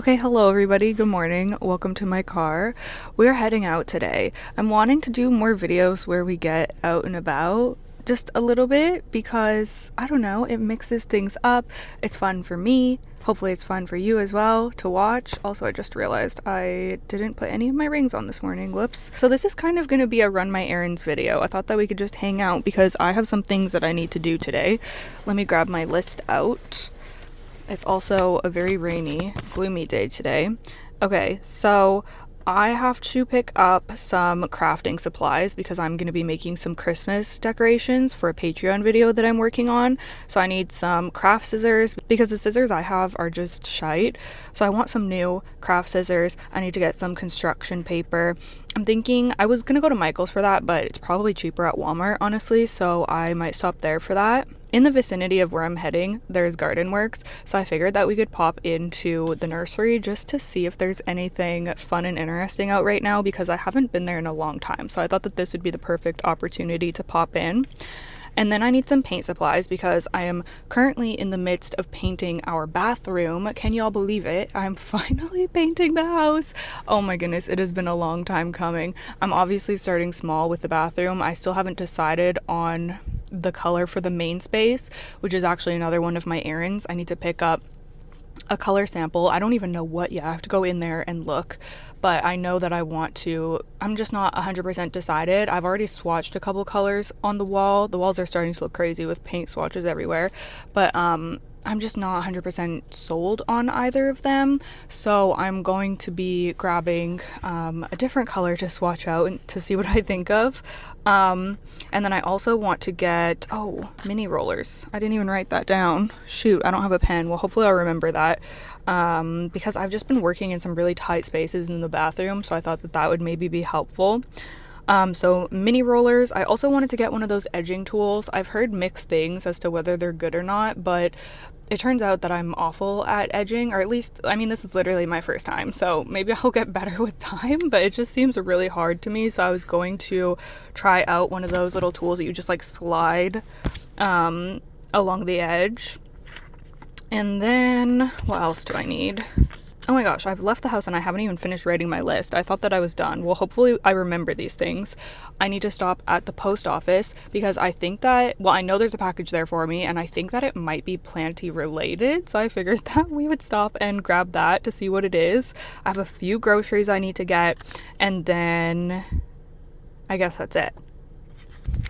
Okay, hello everybody. Good morning. Welcome to my car. We're heading out today. I'm wanting to do more videos where we get out and about just a little bit because I don't know, it mixes things up. It's fun for me. Hopefully it's fun for you as well to watch. Also, I just realized I didn't put any of my rings on this morning. Whoops. So this is kind of going to be a run my errands video. I thought that we could just hang out because I have some things that I need to do today. Let me grab my list out. It's also a very rainy, gloomy day today. Okay, so I have to pick up some crafting supplies because I'm going to be making some Christmas decorations for a Patreon video that I'm working on. So I need some craft scissors because the scissors I have are just shite. So I want some new craft scissors. I need to get some construction paper. I'm thinking I was going to go to Michael's for that, but it's probably cheaper at Walmart, honestly, so I might stop there for that. In the vicinity of where I'm heading, there's Garden Works, so I figured that we could pop into the nursery just to see if there's anything fun and interesting out right now because I haven't been there in a long time. So I thought that this would be the perfect opportunity to pop in. And then I need some paint supplies because I am currently in the midst of painting our bathroom. Can y'all believe it? I'm finally painting the house. Oh my goodness, it has been a long time coming. I'm obviously starting small with the bathroom. I still haven't decided on the color for the main space, which is actually another one of my errands. I need to pick up a color sample. I don't even know what yet. I have to go in there and look, but I know that I want to. I'm just not 100% decided. I've already swatched a couple colors on the wall. The walls are starting to look crazy with paint swatches everywhere, but I'm just not 100% sold on either of them. So I'm going to be grabbing a different color to swatch out and to see what I think of. And then I also want to get, mini rollers. I didn't even write that down. Shoot, I don't have a pen. Well, hopefully I'll remember that. Because I've just been working in some really tight spaces in the bathroom. So I thought that that would maybe be helpful. So mini rollers. I also wanted to get one of those edging tools. I've heard mixed things as to whether they're good or not, but it turns out that I'm awful at edging, or at least, I mean, this is literally my first time, so maybe I'll get better with time, but it just seems really hard to me. So I was going to try out one of those little tools that you just like slide along the edge. And then what else do I need? Oh my gosh, I've left the house and I haven't even finished writing my list. I thought that I was done. Well, hopefully I remember these things. I need to stop at the post office because I think that, well, I know there's a package there for me and I think that it might be Planty related. So I figured that we would stop and grab that to see what it is. I have a few groceries I need to get and then I guess that's it.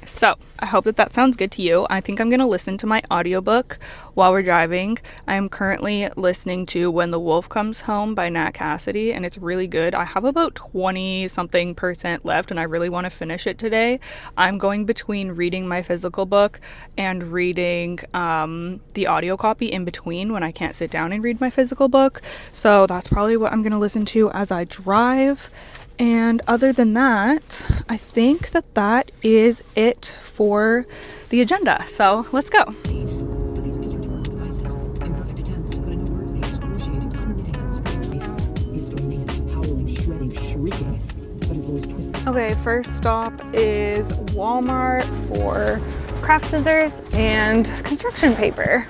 So I hope that that sounds good to you. I think I'm going to listen to my audiobook while we're driving. I am currently listening to When the Wolf Comes Home by Nat Cassidy, and it's really good. I have about 20 something % left and I really want to finish it today. I'm going between reading my physical book and reading the audio copy in between when I can't sit down and read my physical book. So that's probably what I'm going to listen to as I drive. And other than that, I think that that is it for the agenda. So let's go. Okay, first stop is Walmart for craft scissors and construction paper.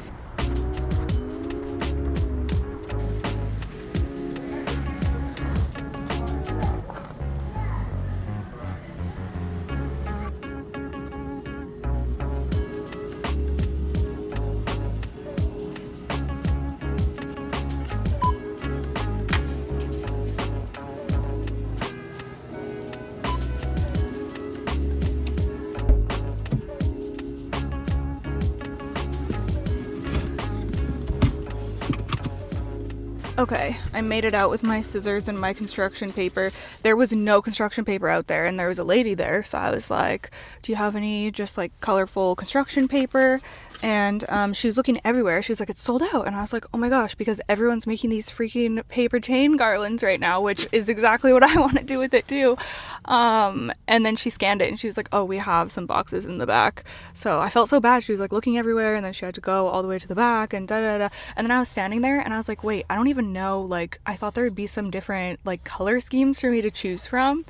Okay, I made it out with my scissors and my construction paper. There was no construction paper out there and there was a lady there, so I was like, do you have any just like colorful construction paper? And she was looking everywhere. She was like, it's sold out. And I was like, oh my gosh, because everyone's making these freaking paper chain garlands right now, which is exactly what I want to do with it too. And then she scanned it and she was like, oh, we have some boxes in the back. So I felt so bad. She was like looking everywhere and then she had to go all the way to the back and da da da. And then I was standing there and I was like, wait, I don't even know. Like, I thought there would be some different like color schemes for me to choose from.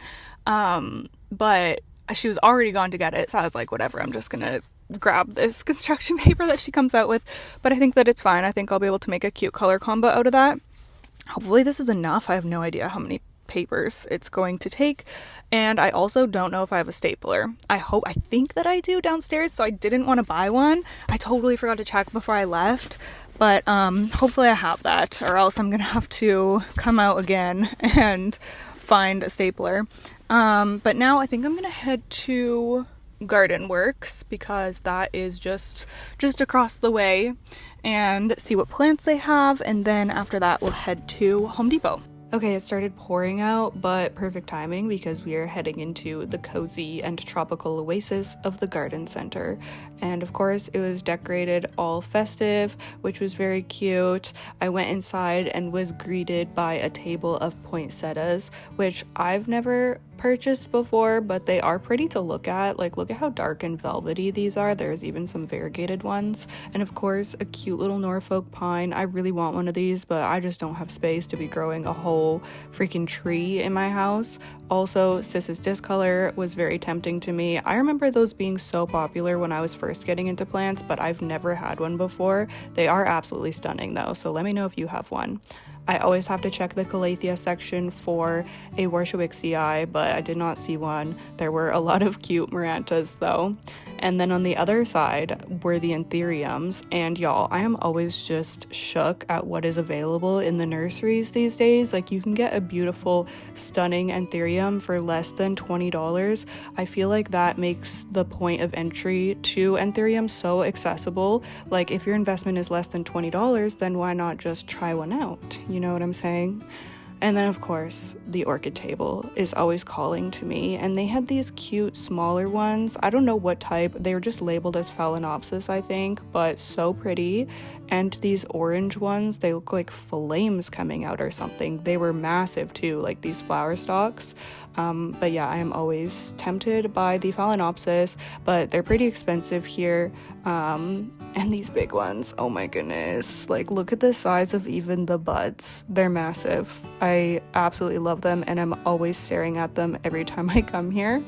But she was already gone to get it. So I was like, whatever, I'm just gonna grab this construction paper that she comes out with. But I think that it's fine. I think I'll be able to make a cute color combo out of that. Hopefully this is enough. I have no idea how many papers it's going to take, and I also don't know if I have a stapler. I think that I do downstairs, so I didn't want to buy one. I totally forgot to check before I left, but hopefully I have that, or else I'm gonna have to come out again and find a stapler. But now I think I'm gonna head to Garden Works because that is just across the way, and see what plants they have, and then after that we'll head to Home Depot. Okay, it started pouring out, but perfect timing because we are heading into the cozy and tropical oasis of the garden center. And of course, it was decorated all festive, which was very cute. I went inside and was greeted by a table of poinsettias, which I've never purchased before, but they are pretty to look at. Like, look at how dark and velvety these are. There's even some variegated ones, and of course a cute little Norfolk pine. I really want one of these, but I just don't have space to be growing a whole freaking tree in my house. Also, Sis's discolor was very tempting to me. I remember those being so popular when I was first getting into plants, but I've never had one before. They are absolutely stunning though, so let me know if you have one. I always have to check the Calathea section for a Warshawixii, but I did not see one. There were a lot of cute Marantas though. And then on the other side were the Anthuriums, and y'all, I am always just shook at what is available in the nurseries these days. Like, you can get a beautiful, stunning Anthurium for less than $20. I feel like that makes the point of entry to Anthurium so accessible. Like, if your investment is less than $20, then why not just try one out? You know what I'm saying? And then, of course, the orchid table is always calling to me, and they had these cute smaller ones. I don't know what type. They were just labeled as Phalaenopsis, I think, but so pretty. And these orange ones, they look like flames coming out or something. They were massive too, like these flower stalks. But yeah, I am always tempted by the Phalaenopsis, but they're pretty expensive here. And these big ones, oh my goodness, like, look at the size of even the buds. They're massive. I absolutely love them, and I'm always staring at them every time I come here.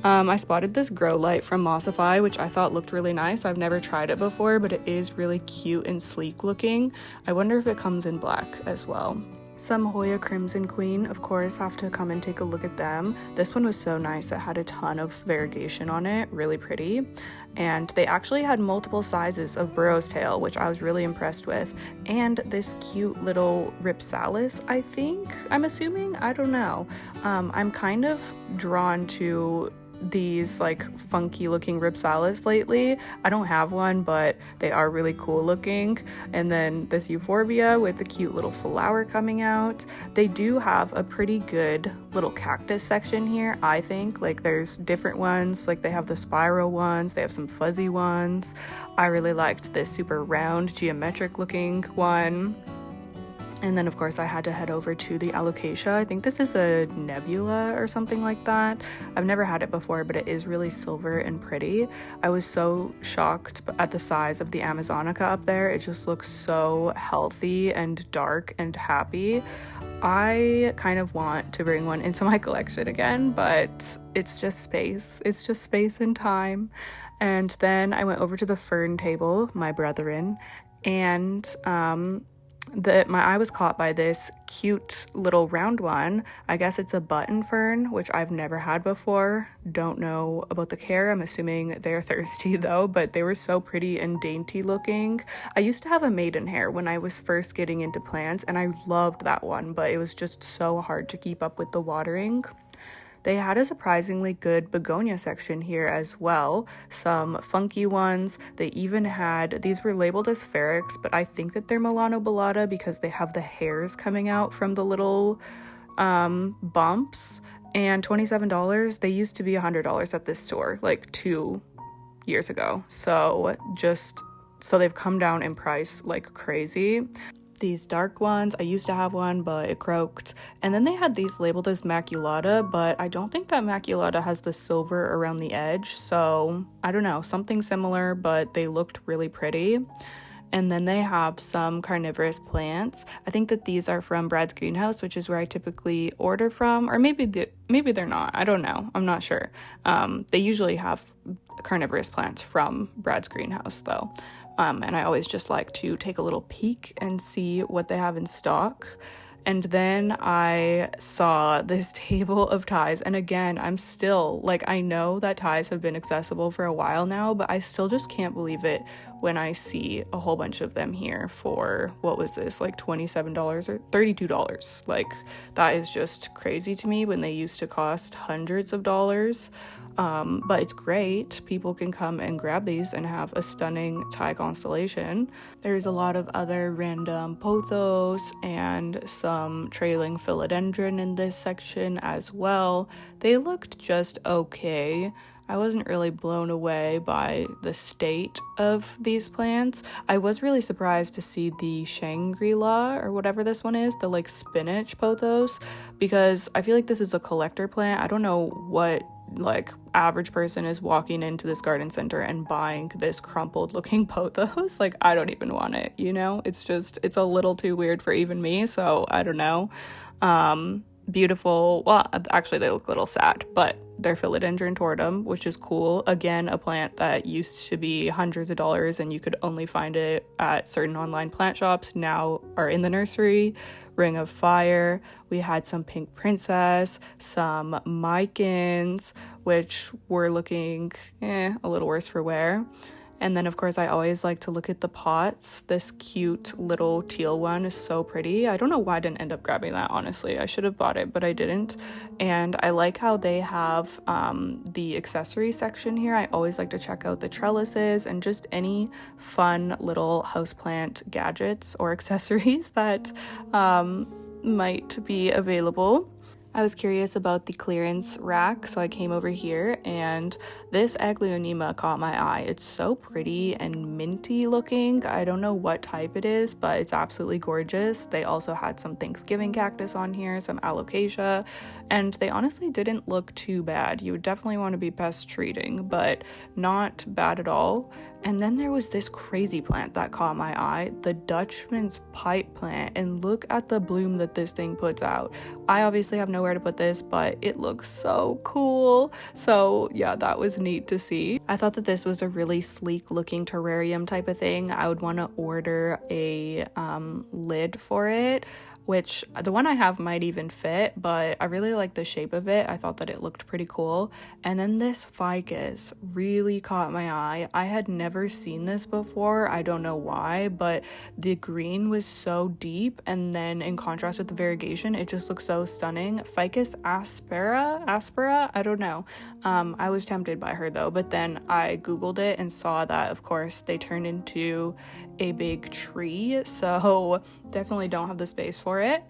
I spotted this grow light from Mossify, which I thought looked really nice. I've never tried it before, but it is really cute and sleek looking. I wonder if it comes in black as well. Some Hoya Crimson Queen, of course, have to come and take a look at them. This one was so nice. It had a ton of variegation on it, really pretty. And they actually had multiple sizes of Burrow's tail, which I was really impressed with. And this cute little Ripsalis, I think, I'm assuming, I don't know. I'm kind of drawn to these like funky looking Ripsalis lately. I don't have one, but they are really cool looking. And then this Euphorbia with the cute little flower coming out. They do have a pretty good little cactus section here, I think. Like, there's different ones, like they have the spiral ones, they have some fuzzy ones. I really liked this super round geometric looking one. And then, of course, I had to head over to the Alocasia. I think this is a nebula or something like that. I've never had it before, but it is really silver and pretty. I was so shocked at the size of the Amazonica up there. It just looks so healthy and dark and happy. I kind of want to bring one into my collection again, but it's just space. It's just space and time. And then I went over to the fern table, my brethren, and my eye was caught by this cute little round one. I guess it's a button fern, which I've never had before. Don't know about the care. I'm assuming they're thirsty though, but they were so pretty and dainty looking. I used to have a maidenhair when I was first getting into plants, and I loved that one, but it was just so hard to keep up with the watering. They had a surprisingly good begonia section here as well, some funky ones. They even had, these were labeled as Feryx, but I think that they're Melanobellata because they have the hairs coming out from the little bumps. And $27, they used to be $100 at this store like 2 years ago. So they've come down in price like crazy. These dark ones, I used to have one, but it croaked. And then they had these labeled as Maculata, but I don't think that Maculata has the silver around the edge. So I don't know, something similar, but they looked really pretty. And then they have some carnivorous plants. I think that these are from Brad's Greenhouse, which is where I typically order from, or maybe they're not. I don't know. I'm not sure. They usually have carnivorous plants from Brad's Greenhouse though. and I always just like to take a little peek and see what they have in stock. And then I saw this table of ties, and again, I'm still, like, I know that ties have been accessible for a while now, but I still just can't believe it when I see a whole bunch of them here for, what was this, like $27 or $32. Like, that is just crazy to me when they used to cost hundreds of dollars. But it's great. People can come and grab these and have a stunning tie constellation. There's a lot of other random pothos and some trailing philodendron in this section as well. They looked just okay. I wasn't really blown away by the state of these plants. I was really surprised to see the Shangri-La, or whatever this one is, the like spinach pothos, because I feel like this is a collector plant. I don't know what like average person is walking into this garden center and buying this crumpled looking pothos. Like, I don't even want it, you know? It's a little too weird for even me, so I don't know. Beautiful. Well, actually they look a little sad, but they're philodendron tortum, which is cool. Again, a plant that used to be hundreds of dollars and you could only find it at certain online plant shops, now are in the nursery. Ring of Fire. We had some pink princess, some mycans, which were looking a little worse for wear. And then, of course, I always like to look at the pots. This cute little teal one is so pretty. I don't know why I didn't end up grabbing that, honestly. I should have bought it, but I didn't. And I like how they have the accessory section here. I always like to check out the trellises and just any fun little houseplant gadgets or accessories that might be available. I was curious about the clearance rack, so I came over here, and this Aglaonema caught my eye. It's so pretty and minty looking. I don't know what type it is, but it's absolutely gorgeous. They also had some Thanksgiving cactus on here, some alocasia, and they honestly didn't look too bad. You would definitely want to be pest treating, but not bad at all. And then there was this crazy plant that caught my eye, the Dutchman's pipe plant, and look at the bloom that this thing puts out. I obviously have nowhere to put this, but it looks so cool. So yeah, that was neat to see. I thought that this was a really sleek looking terrarium type of thing. I would want to order a lid for it, which the one I have might even fit, but I really like the shape of it. I thought that it looked pretty cool. And then this ficus really caught my eye. I had never seen this before. I don't know why, but the green was so deep, and then in contrast with the variegation, it just looks so stunning. Ficus aspera, I don't know. I was tempted by her though, but then I googled it and saw that, of course, they turned into a big tree, so definitely don't have the space for it.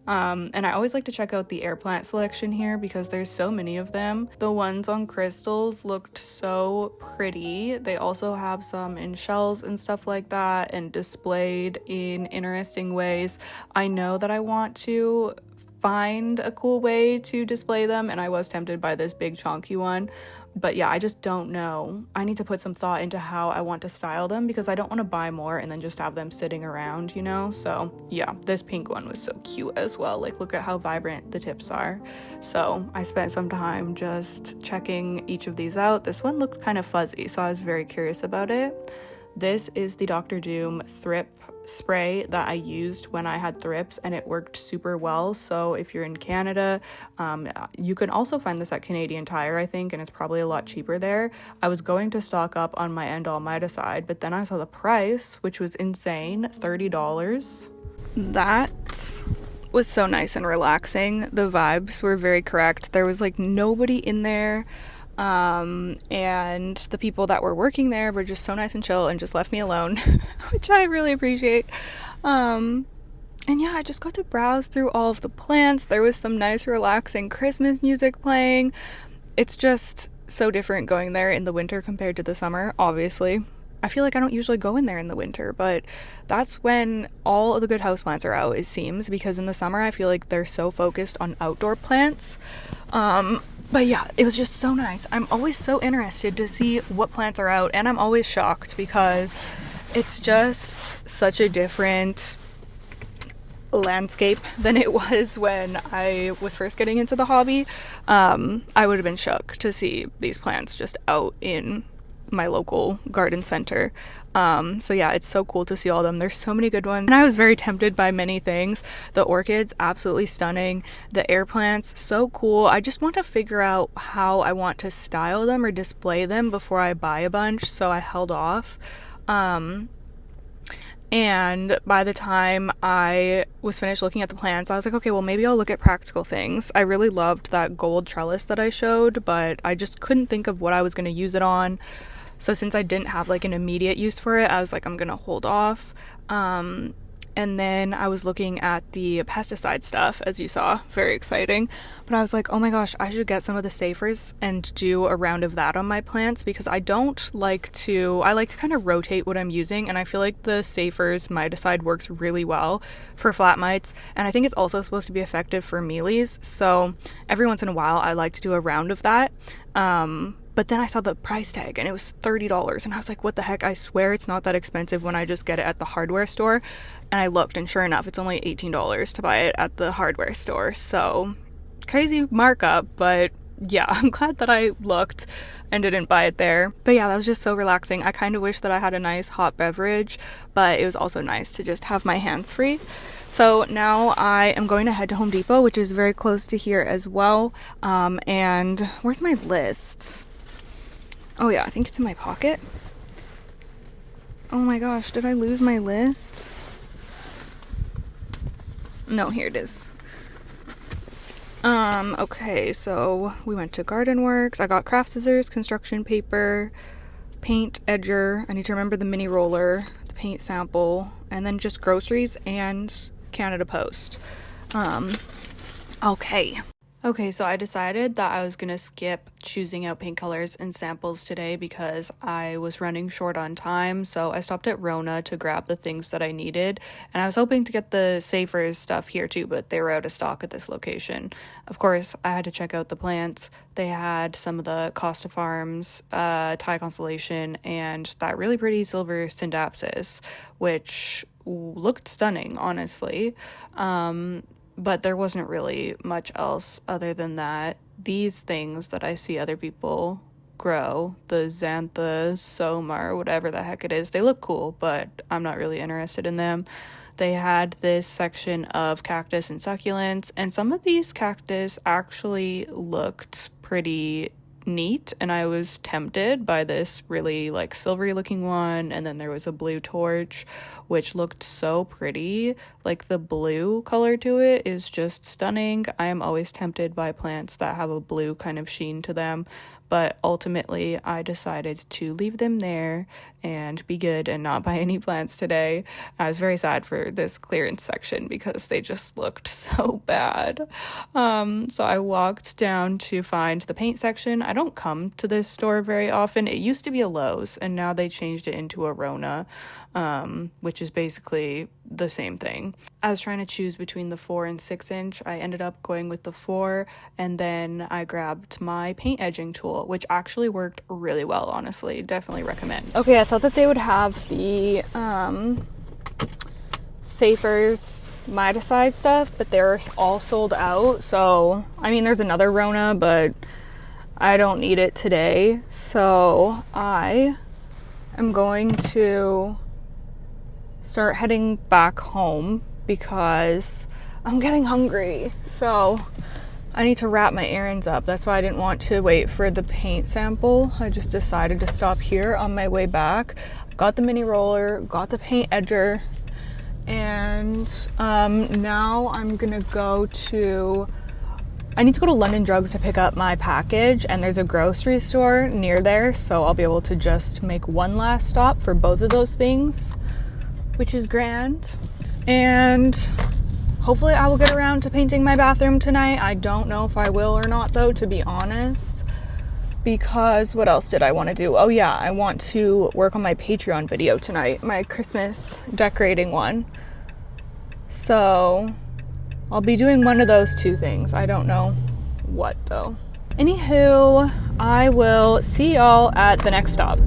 And I always like to check out the air plant selection here because there's so many of them. The ones on crystals looked so pretty. They also have some in shells and stuff like that, and displayed in interesting ways. I know that I want to find a cool way to display them, and I was tempted by this big chunky one, but yeah, I just don't know. I need to put some thought into how I want to style them because I don't want to buy more and then just have them sitting around, you know? So yeah, this pink one was so cute as well. Like, look at how vibrant the tips are. So I spent some time just checking each of these out. This one looked kind of fuzzy, so I was very curious about it. This is the Dr. Doom Thrip spray that I used when I had thrips, and it worked super well. So if you're in Canada, you can also find this at Canadian Tire, I think, and it's probably a lot cheaper there. I was going to stock up on my end-all miticide, but then I saw the price, which was insane, $30. That was so nice and relaxing. The vibes were very correct. There was like nobody in there. And the people that were working there were just so nice and chill and just left me alone, which I really appreciate. And yeah, I just got to browse through all of the plants. There was some nice relaxing Christmas music playing. It's just so different going there in the winter compared to the summer, obviously. I feel like I don't usually go in there in the winter, but that's when all of the good houseplants are out, it seems, because in the summer I feel like they're so focused on outdoor plants. But yeah, it was just so nice. I'm always so interested to see what plants are out, and I'm always shocked because it's just such a different landscape than it was when I was first getting into the hobby. I would have been shook to see these plants just out in my local garden center. So yeah, it's so cool to see all of them. There's so many good ones. And I was very tempted by many things. The orchids, absolutely stunning. The air plants, so cool. I just want to figure out how I want to style them or display them before I buy a bunch, so I held off. And by the time I was finished looking at the plants, I was like, okay, well, maybe I'll look at practical things. I really loved that gold trellis that I showed, but I just couldn't think of what I was going to use it on. So since I didn't have like an immediate use for it, I was like, I'm going to hold off. And then I was looking at the pesticide stuff, as you saw, very exciting. But I was like, oh my gosh, I should get some of the safers and do a round of that on my plants, because I like to kind of rotate what I'm using. And I feel like the safers miticide works really well for flat mites. And I think it's also supposed to be effective for mealies. So every once in a while, I like to do a round of that. But then I saw the price tag and it was $30. And I was like, what the heck? I swear it's not that expensive when I just get it at the hardware store. And I looked, and sure enough, it's only $18 to buy it at the hardware store. So crazy markup, but yeah, I'm glad that I looked and didn't buy it there. But yeah, that was just so relaxing. I kind of wish that I had a nice hot beverage, but it was also nice to just have my hands free. So now I am going to head to Home Depot, which is very close to here as well. And where's my list? Oh yeah, I think it's in my pocket. Oh my gosh, did I lose my list? No, here it is. Okay, so we went to Garden Works. I got craft scissors, construction paper, paint edger. I need to remember the mini roller, the paint sample, and then just groceries and Canada Post. Okay, so I decided that I was gonna skip choosing out paint colors and samples today because I was running short on time, so I stopped at Rona to grab the things that I needed, and I was hoping to get the safer stuff here too, but they were out of stock at this location. Of course, I had to check out the plants. They had some of the Costa Farms, Thai Constellation, and that really pretty silver Syndapsis, which looked stunning, honestly. But there wasn't really much else other than that. These things that I see other people grow, the Xantha Soma or whatever the heck it is, they look cool, but I'm not really interested in them. They had this section of cactus and succulents, and some of these cactus actually looked pretty neat, and I was tempted by this really like silvery looking one, and then there was a blue torch which looked so pretty. Like the blue color to it is just stunning. I am always tempted by plants that have a blue kind of sheen to them, but ultimately I decided to leave them there and be good and not buy any plants today. I was very sad for this clearance section because they just looked so bad. So I walked down to find the paint section. I don't come to this store very often. It used to be a Lowe's, and now they changed it into a Rona, which is basically the same thing. I was trying to choose between the 4 and 6 inch. I ended up going with the 4, and then I grabbed my paint edging tool, which actually worked really well, honestly. Definitely recommend. Okay, I thought that they would have the Safers miticide stuff, but they're all sold out. So, I mean, there's another Rona, but I don't need it today. So I am going to start heading back home because I'm getting hungry. So I need to wrap my errands up. That's why I didn't want to wait for the paint sample. I just decided to stop here on my way back. Got the mini roller, got the paint edger, and now I'm gonna I need to go to London Drugs to pick up my package, and there's a grocery store near there, so I'll be able to just make one last stop for both of those things, which is grand. And hopefully I will get around to painting my bathroom tonight. I don't know if I will or not, though, to be honest, because what else did I want to do? Oh yeah, I want to work on my Patreon video tonight, my Christmas decorating one. So I'll be doing one of those two things. I don't know what, though. Anywho, I will see y'all at the next stop.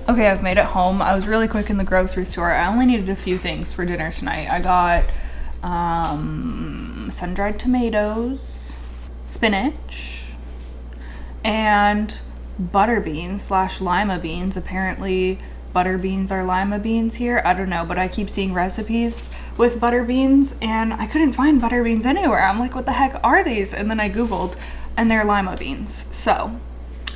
Okay, I've made it home. I was really quick in the grocery store. I only needed a few things for dinner tonight. I got sun-dried tomatoes, spinach, and butter beans slash lima beans. Apparently butter beans are lima beans here. I don't know, but I keep seeing recipes with butter beans and I couldn't find butter beans anywhere. I'm like, what the heck are these? And then I Googled and they're lima beans. So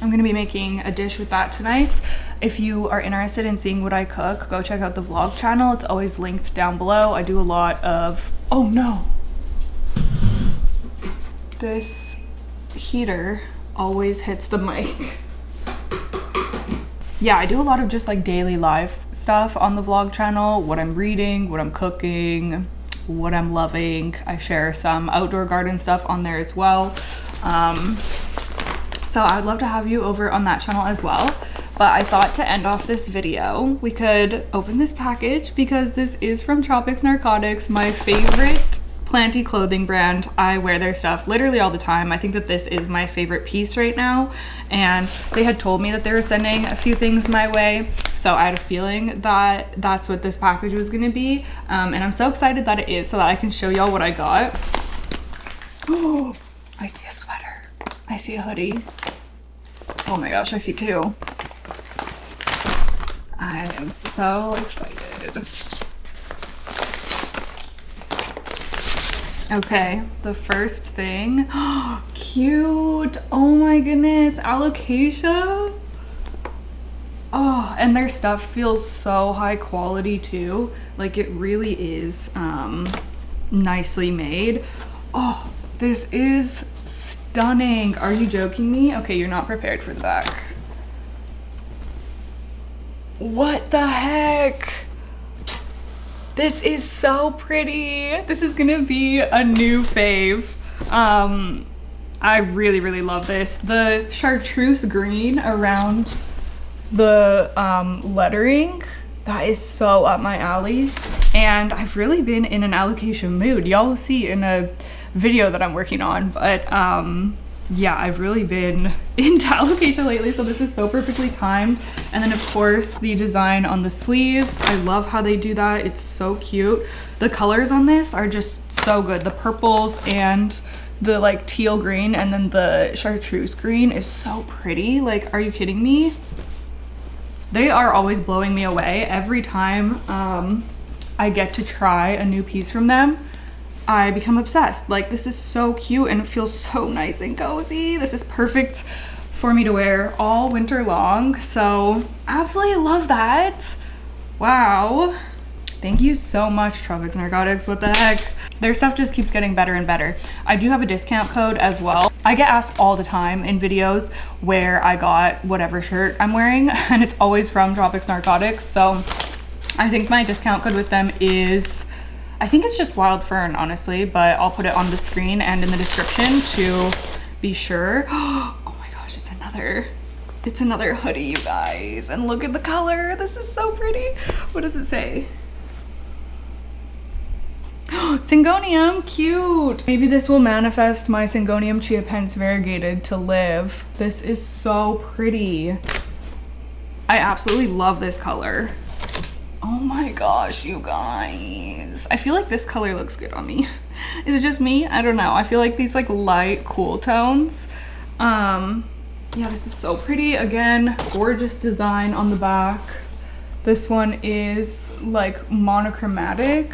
I'm gonna be making a dish with that tonight. If you are interested in seeing what I cook, go check out the vlog channel. It's always linked down below. I do a lot of, oh no. This heater always hits the mic. Yeah, I do a lot of just like daily life stuff on the vlog channel. What I'm reading, what I'm cooking, what I'm loving. I share some outdoor garden stuff on there as well. So I'd love to have you over on that channel as well. But I thought to end off this video, we could open this package because this is from Tropics Narcotics, my favorite PLANTY clothing brand. I wear their stuff literally all the time. I think that this is my favorite piece right now. And they had told me that they were sending a few things my way. So I had a feeling that that's what this package was gonna be. And I'm so excited that it is so that I can show y'all what I got. Oh, I see a sweater. I see a hoodie. Oh my gosh, I see two. I am so excited. Okay, the first thing. Cute. Oh my goodness, alocasia. Oh, and their stuff feels so high quality too. Like it really is nicely made. Oh, this is stunning. Are you joking me? Okay, you're not prepared for the back. What the heck? This is so pretty. This is gonna be a new fave. I really, really love this. The chartreuse green around the lettering, that is so up my alley. And I've really been in an alocasia mood. Y'all will see in a video that I'm working on, but yeah, I've really been into alocasia lately, so this is so perfectly timed. And then of course the design on the sleeves, I love how they do that. It's so cute. The colors on this are just so good. The purples and the like teal green, and then the chartreuse green is so pretty. Like, are you kidding me? They are always blowing me away. Every time I get to try a new piece from them, I become obsessed. Like, this is so cute and it feels so nice and cozy. This is perfect for me to wear all winter long. So absolutely love that. Wow. Thank you so much, Tropics Narcotics. What the heck? Their stuff just keeps getting better and better. I do have a discount code as well. I get asked all the time in videos where I got whatever shirt I'm wearing, and it's always from Tropics Narcotics. So I think my discount code with them is, I think it's just Wild Fern, honestly, but I'll put it on the screen and in the description to be sure. Oh my gosh, it's another hoodie, you guys. And look at the color. This is so pretty. What does it say? Syngonium, cute. Maybe this will manifest my Syngonium chia pens variegated to live. This is so pretty. I absolutely love this color. Oh my gosh, you guys. I feel like this color looks good on me. Is it just me? I don't know. I feel like these like light, cool tones. Yeah, this is so pretty. Again, gorgeous design on the back. This one is like monochromatic,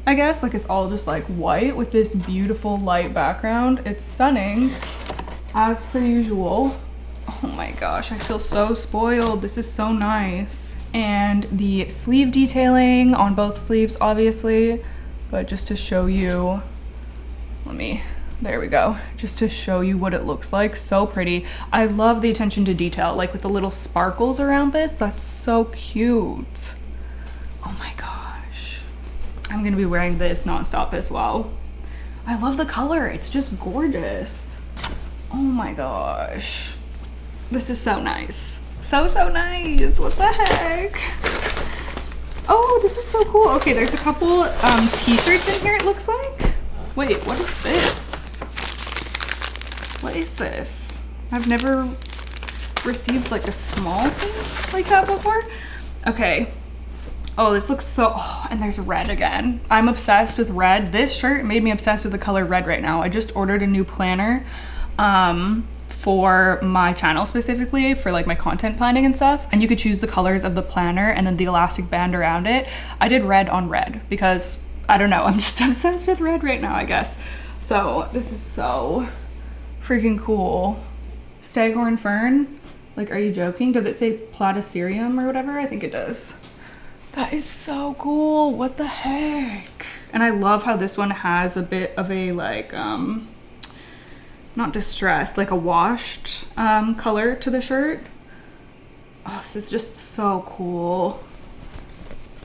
I guess. Like it's all just like white with this beautiful light background. It's stunning, as per usual. Oh my gosh, I feel so spoiled. This is so nice. And the sleeve detailing on both sleeves, obviously, but just to show you, let me There we go, just to show you what it looks like. So pretty. I love the attention to detail, like with the little sparkles around this. That's so cute. Oh my gosh. I'm gonna be wearing this nonstop as well. I love the color, it's just gorgeous. Oh my gosh. This is so nice. So nice, what the heck? Oh, this is so cool. Okay, there's a couple t-shirts in here, it looks like. Wait, what is this? What is this? I've never received like a small thing like that before. Okay. Oh, this looks so, oh, and there's red again. I'm obsessed with red. This shirt made me obsessed with the color red right now. I just ordered a new planner for my channel specifically for like my content planning and stuff. And you could choose the colors of the planner and then the elastic band around it. I did red on red because I don't know, I'm just obsessed with red right now, I guess. So this is so freaking cool. Staghorn fern, like, are you joking? Does it say platycerium or whatever? I think it does. That is so cool, what the heck? And I love how this one has a bit of a like, not distressed, like a washed color to the shirt. Oh, this is just so cool.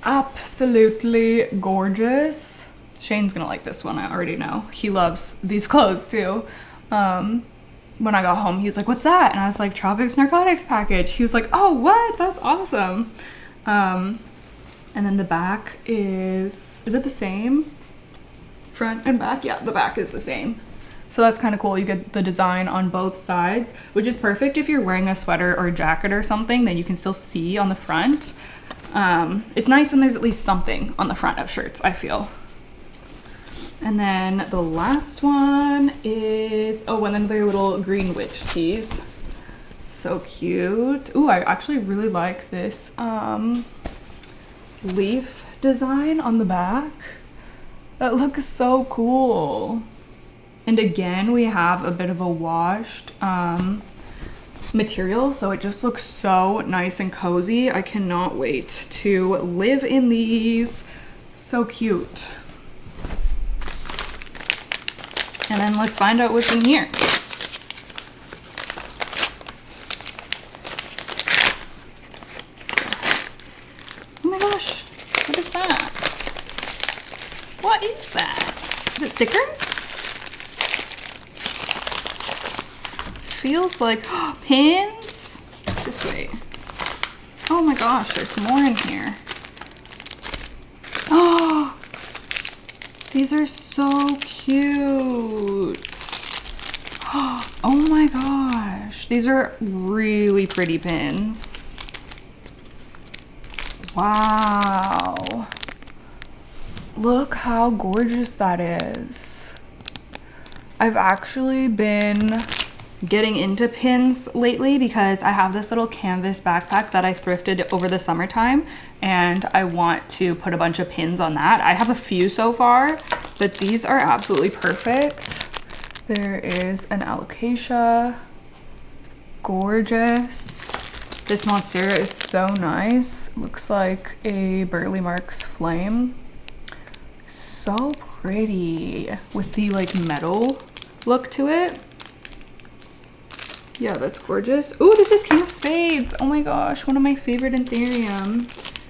Absolutely gorgeous. Shane's gonna like this one, I already know. He loves these clothes too. When I got home, he was like, what's that? And I was like, Tropics Narcotics package. He was like, oh, what? That's awesome. And then the back is it the same? Front and back? Yeah, the back is the same. So that's kind of cool. You get the design on both sides, which is perfect if you're wearing a sweater or a jacket or something, then you can still see on the front. It's nice when there's at least something on the front of shirts, I feel. And then the last one is, oh, and then their little green witch tees. So cute. Ooh, I actually really like this leaf design on the back. That looks so cool. And again, we have a bit of a washed material, so it just looks so nice and cozy. I cannot wait to live in these. So cute. And then let's find out what's in here. Oh my gosh, what is that? What is that? Is it stickers? Feels like pins. Just wait. Oh my gosh, there's more in here. Oh, these are so cute. Oh my gosh, these are really pretty pins. Wow. Look how gorgeous that is. I've actually been getting into pins lately because I have this little canvas backpack that I thrifted over the summertime and I want to put a bunch of pins on that. I have a few so far, but these are absolutely perfect. There is an alocasia, gorgeous. This monstera is so nice. Looks like a Burley Marks flame. So pretty with the like metal look to it. Yeah, that's gorgeous. Ooh, this is King of Spades. Oh my gosh, one of my favorite Anthurium.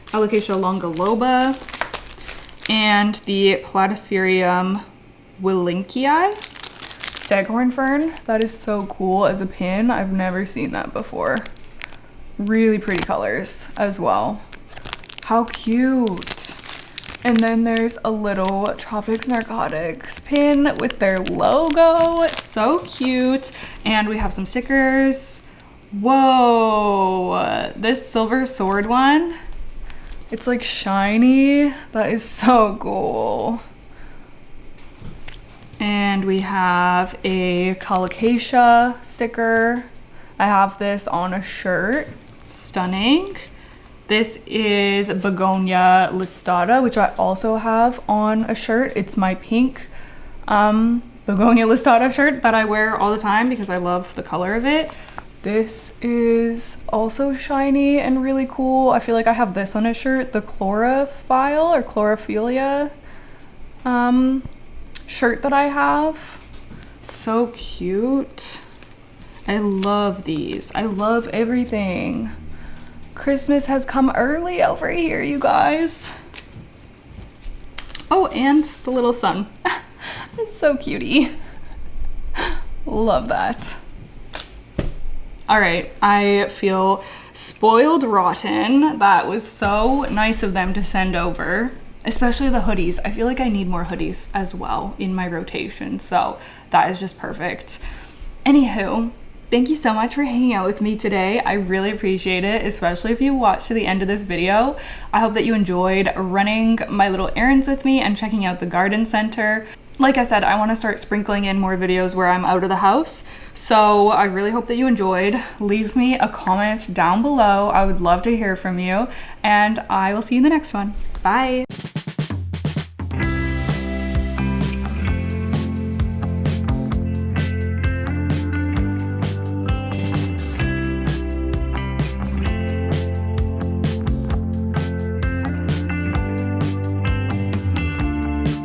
Alocasia longiloba and the Platycerium willinkii. Staghorn fern. That is so cool as a pin. I've never seen that before. Really pretty colors as well. How cute. And then there's a little Tropics Narcotics pin with their logo. So cute. And we have some stickers. Whoa, this silver sword one. It's like shiny. That is so cool. And we have a colocasia sticker. I have this on a shirt. Stunning. This is Begonia listata, which I also have on a shirt. It's my pink Begonia listata shirt that I wear all the time because I love the color of it. This is also shiny and really cool. I feel like I have this on a shirt, the chlorophyll or chlorophilia shirt that I have. So cute. I love these. I love everything. Christmas has come early over here, you guys. Oh, and the little sun. It's so cutie. Love that. All right, I feel spoiled rotten. That was so nice of them to send over, especially the hoodies. I feel like I need more hoodies as well in my rotation, so that is just perfect. Anywho, thank you so much for hanging out with me today. I really appreciate it, especially if you watched to the end of this video. I hope that you enjoyed running my little errands with me and checking out the garden center. Like I said, I want to start sprinkling in more videos where I'm out of the house. So I really hope that you enjoyed. Leave me a comment down below. I would love to hear from you, and I will see you in the next one. Bye.